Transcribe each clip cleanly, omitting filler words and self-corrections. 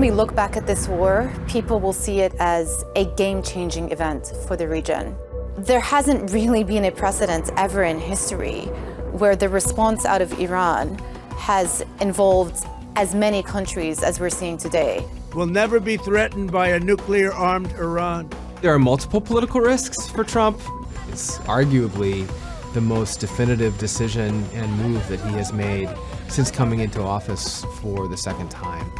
when we look back at this war, people will see it as a game-changing event for the region. There hasn't really been a precedent ever in history where the response out of Iran has involved as many countries as we're seeing today. We'll never be threatened by a nuclear-armed Iran. There are multiple political risks for Trump. It's arguably the most definitive decision and move that he has made since coming into office for the second time.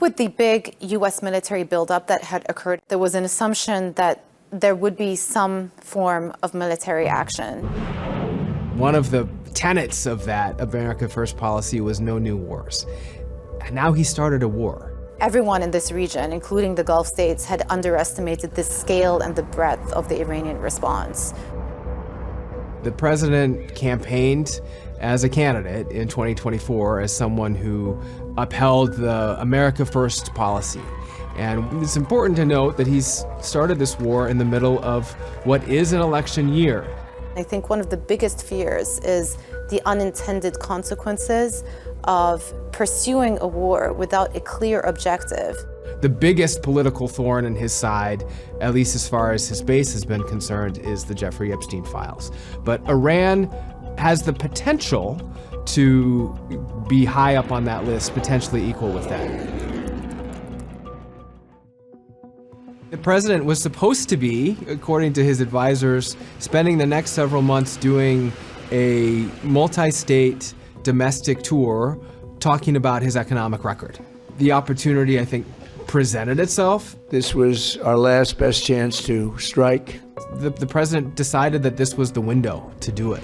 With the big U.S. military buildup that had occurred, there was an assumption that there would be some form of military action. One of the tenets of that America First policy was no new wars. And now he started a war. Everyone in this region, including the Gulf states, had underestimated the scale and the breadth of the Iranian response. The president campaigned as a candidate in 2024 as someone who upheld the America First policy. And it's important to note that he's started this war in the middle of what is an election year. I think one of the biggest fears is the unintended consequences of pursuing a war without a clear objective. The biggest political thorn in his side, at least as far as his base has been concerned, is the Jeffrey Epstein files. But Iran has the potential to be high up on that list, potentially equal with that. The president was supposed to be, according to his advisors, spending the next several months doing a multi-state domestic tour talking about his economic record. The opportunity, I think, presented itself. This was our last best chance to strike. The president decided that this was the window to do it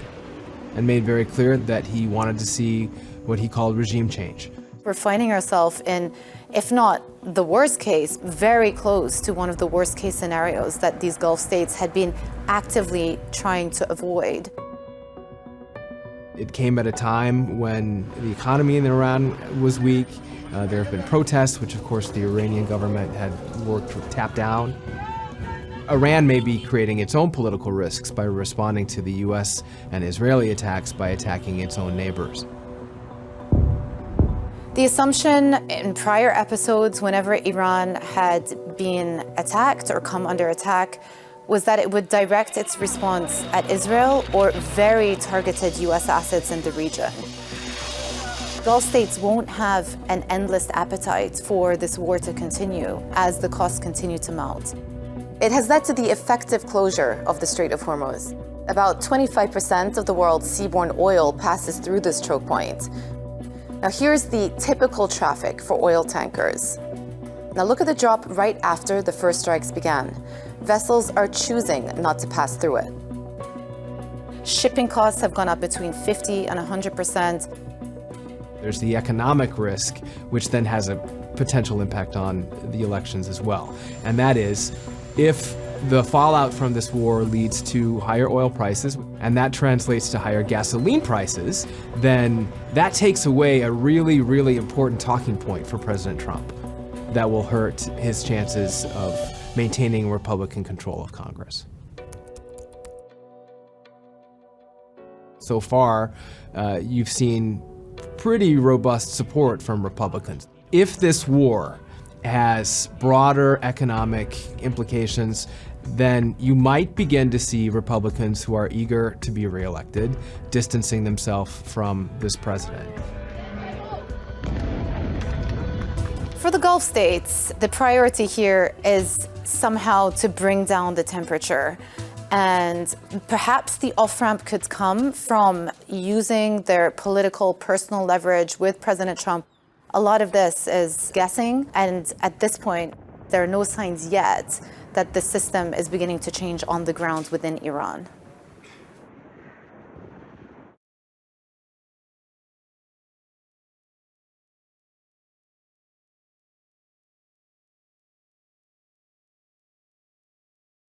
and made very clear that he wanted to see what he called regime change. We're finding ourselves in, if not the worst case, very close to one of the worst case scenarios that these Gulf states had been actively trying to avoid. It came at a time when the economy in Iran was weak. There have been protests, which of course the Iranian government had worked to tap down. Iran may be creating its own political risks by responding to the US and Israeli attacks by attacking its own neighbors. The assumption in prior episodes, whenever Iran had been attacked or come under attack, was that it would direct its response at Israel or very targeted US assets in the region. Gulf states won't have an endless appetite for this war to continue as the costs continue to mount. It has led to the effective closure of the Strait of Hormuz. About 25% of the world's seaborne oil passes through this choke point. Now here's the typical traffic for oil tankers. Now look at the drop right after the first strikes began. Vessels are choosing not to pass through it. Shipping costs have gone up between 50 and 100%. There's the economic risk, which then has a potential impact on the elections as well. And that is, if the fallout from this war leads to higher oil prices, and that translates to higher gasoline prices, then that takes away a really, really important talking point for President Trump that will hurt his chances of maintaining Republican control of Congress. So far, you've seen pretty robust support from Republicans. If this war has broader economic implications, then you might begin to see Republicans who are eager to be reelected distancing themselves from this president. For the Gulf states, the priority here is somehow to bring down the temperature. And perhaps the off-ramp could come from using their political, personal leverage with President Trump. A lot of this is guessing, and at this point, there are no signs yet that the system is beginning to change on the ground within Iran.